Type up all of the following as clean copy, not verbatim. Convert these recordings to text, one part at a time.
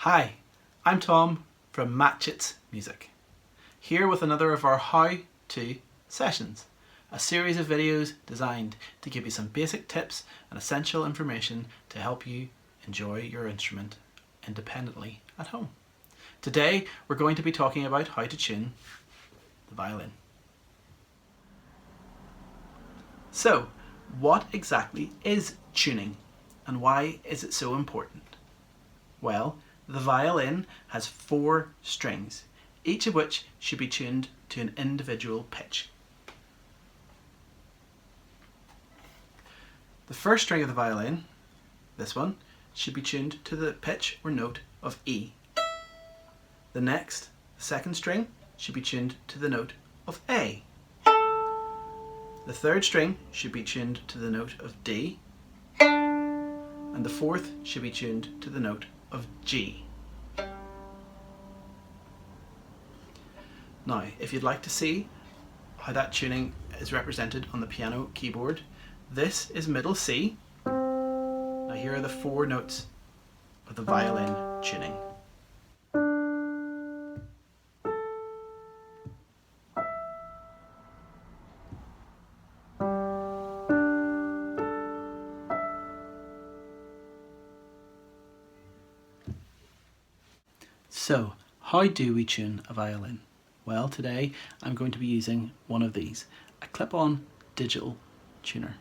Hi, I'm Tom from Matchit's Music, here with another of our how-to sessions, a series of videos designed to give you some basic tips and essential information to help you enjoy your instrument independently at home. Today we're going to be talking about how to tune the violin. So, what exactly is tuning and why is it so important? Well, the violin has 4 strings, each of which should be tuned to an individual pitch. The first string of the violin, this one, should be tuned to the pitch or note of E. The next, the second string, should be tuned to the note of A. The third string should be tuned to the note of D. And the fourth should be tuned to the note of G. Now, if you'd like to see how that tuning is represented on the piano keyboard, this is middle C. Now here are the 4 notes of the violin tuning. So, how do we tune a violin? Well, today I'm going to be using one of these, a clip-on digital tuner.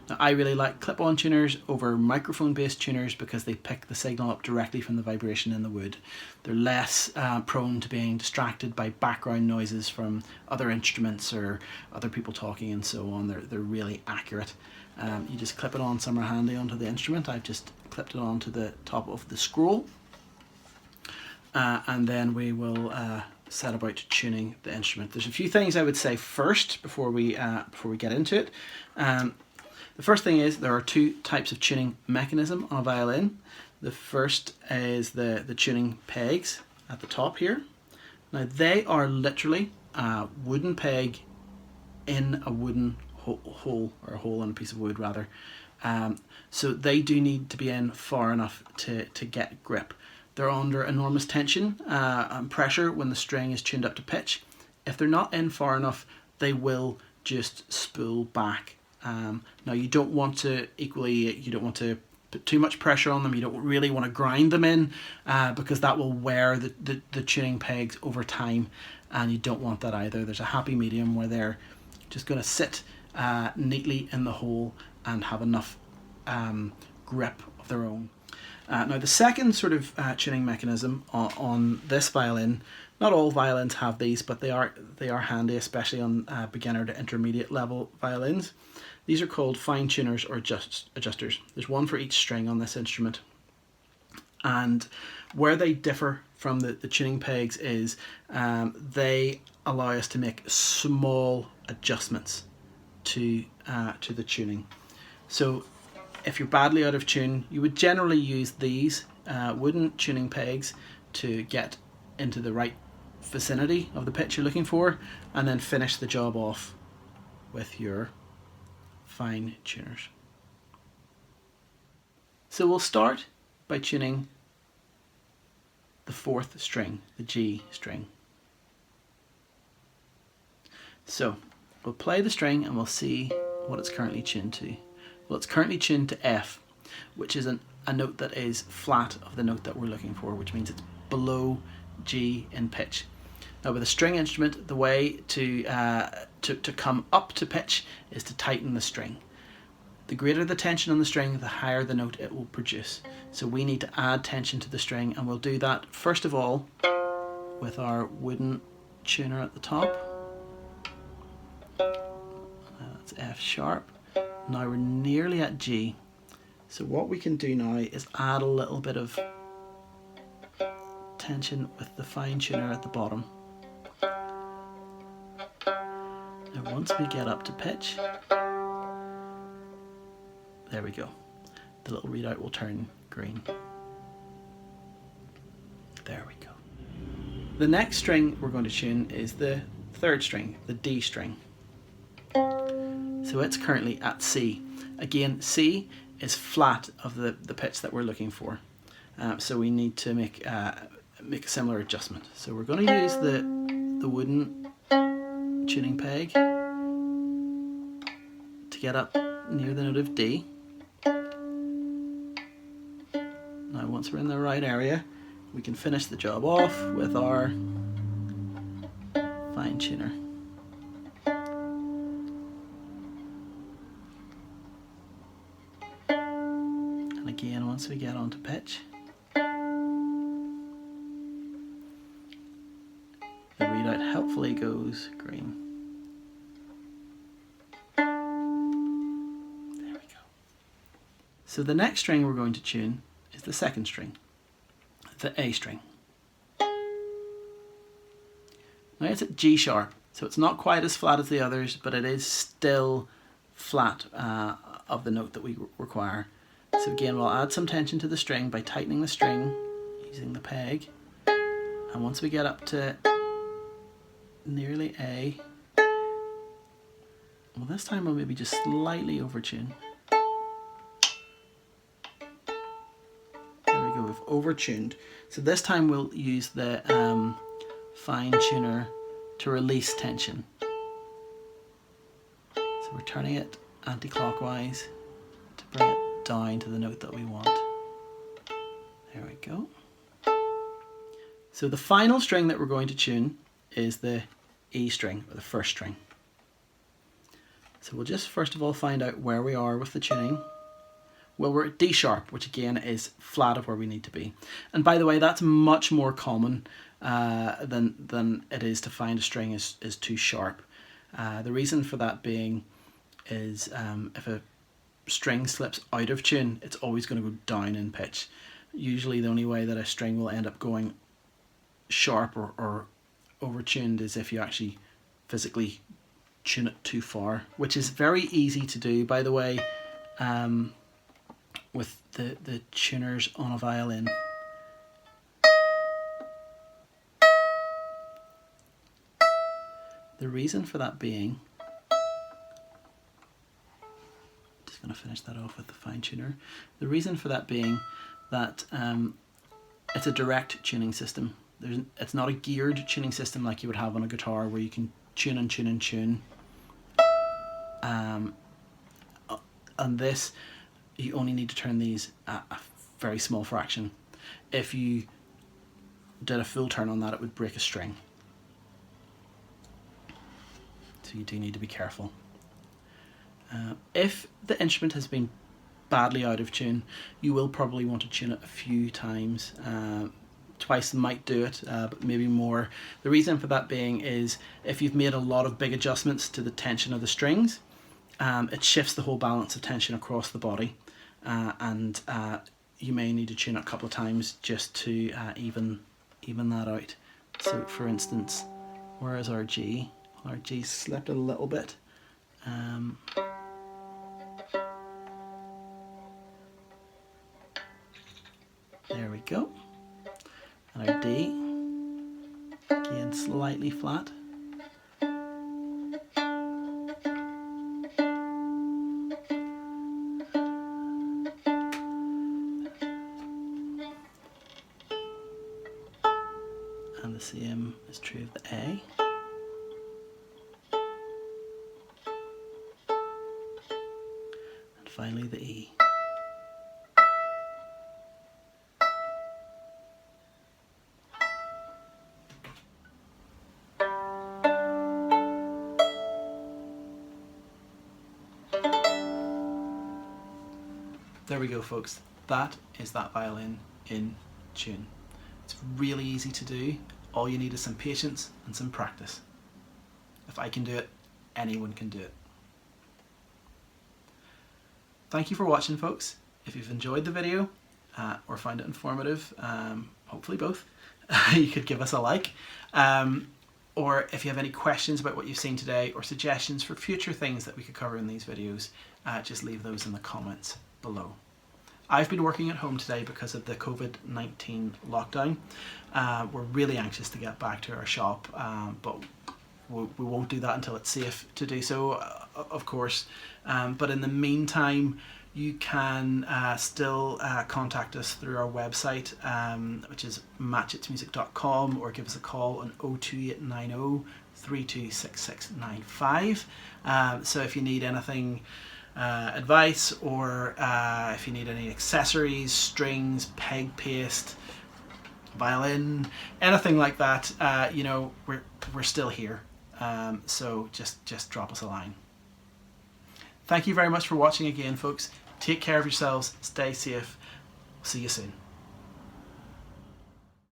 Now, I really like clip-on tuners over microphone-based tuners because they pick the signal up directly from the vibration in the wood. They're less prone to being distracted by background noises from other instruments or other people talking and so on. They're really accurate. You just clip it on somewhere handy onto the instrument. I've just clipped it onto the top of the scroll. And then we will set about tuning the instrument. There's a few things I would say first before we get into it. The first thing is there are 2 types of tuning mechanism on a violin. The first is the tuning pegs at the top here. Now they are literally a wooden peg in a wooden hole, or a hole in a piece of wood rather. So they do need to be in far enough to get grip. They're under enormous tension and pressure when the string is tuned up to pitch. If they're not in far enough, they will just spool back. Now you don't want to put too much pressure on them. You don't really want to grind them in because that will wear the tuning pegs over time, and you don't want that either. There's a happy medium where they're just going to sit neatly in the hole and have enough grip of their own. Now the second sort of tuning mechanism on this violin, not all violins have these, but they are handy, especially on beginner to intermediate level violins. These are called fine tuners or adjusters. There's one for each string on this instrument. And where they differ from the tuning pegs is they allow us to make small adjustments to the tuning. So if you're badly out of tune, you would generally use these wooden tuning pegs to get into the right vicinity of the pitch you're looking for, and then finish the job off with your fine tuners. So we'll start by tuning the 4th string, the G string. So we'll play the string and we'll see what it's currently tuned to. Well, it's currently tuned to F, which is a note that is flat of the note that we're looking for, which means it's below G in pitch. Now with a string instrument, the way to come up to pitch is to tighten the string. The greater the tension on the string, the higher the note it will produce. So we need to add tension to the string, and we'll do that first of all with our wooden tuner at the top. That's F sharp. Now we're nearly at G. So what we can do now is add a little bit of tension with the fine tuner at the bottom. Now once we get up to pitch, there we go. The little readout will turn green. There we go. The next string we're going to tune is the 3rd string, the D string. So it's currently at C. Again, C is flat of the pitch that we're looking for. so we need to make a similar adjustment. So we're going to use the wooden tuning peg to get up near the note of D. Now once we're in the right area, we can finish the job off with our fine tuner. And again, once we get onto pitch, the readout helpfully goes green. There we go. So the next string we're going to tune is the second string, the A string. Now it's at G sharp, so it's not quite as flat as the others, but it is still flat of the note that we require. So again, we'll add some tension to the string by tightening the string using the peg. And once we get up to nearly A, well, this time we'll maybe just slightly overtune. There we go, we've overtuned. So this time we'll use the fine tuner to release tension. So we're turning it anti-clockwise to bring it down to the note that we want. There we go. So the final string that we're going to tune is the E string, or the first string. So we'll just first of all find out where we are with the tuning. Well, we're at D sharp, which again is flat of where we need to be. And by the way, that's much more common than it is to find a string is too sharp. The reason for that being is if a string slips out of tune, it's always going to go down in pitch. Usually the only way that a string will end up going sharp or overtuned is if you actually physically tune it too far, which is very easy to do, by the way, with the tuners on a violin. The reason for that being, just going to finish that off with the fine tuner. The reason for that being that it's a direct tuning system. It's not a geared tuning system like you would have on a guitar where you can tune and tune and tune. On this, you only need to turn these a very small fraction. If you did a full turn on that, it would break a string. So you do need to be careful. If the instrument has been badly out of tune, you will probably want to tune it a few times. Twice might do it, but maybe more. The reason for that being is if you've made a lot of big adjustments to the tension of the strings, it shifts the whole balance of tension across the body, and you may need to tune it a couple of times just to even that out. So for instance, where is our G? Well, our G slipped a little bit. There we go. And our D, again slightly flat. And the same is true of the A. And finally the E. There we go, folks. That is that violin in tune. It's really easy to do. All you need is some patience and some practice. If I can do it, anyone can do it. Thank you for watching, folks. If you've enjoyed the video or found it informative, hopefully both, you could give us a like. Or if you have any questions about what you've seen today or suggestions for future things that we could cover in these videos, just leave those in the comments below. I've been working at home today because of the COVID-19 lockdown. We're really anxious to get back to our shop, but we won't do that until it's safe to do so. of course. But in the meantime, you can still contact us through our website, which is matchitsmusic.com, or give us a call on 02890 326695. So if you need anything, advice, or if you need any accessories, strings, peg paste, violin, anything like that, you know, we're still here. So just drop us a line. Thank you very much for watching again, folks. Take care of yourselves. Stay safe. See you soon.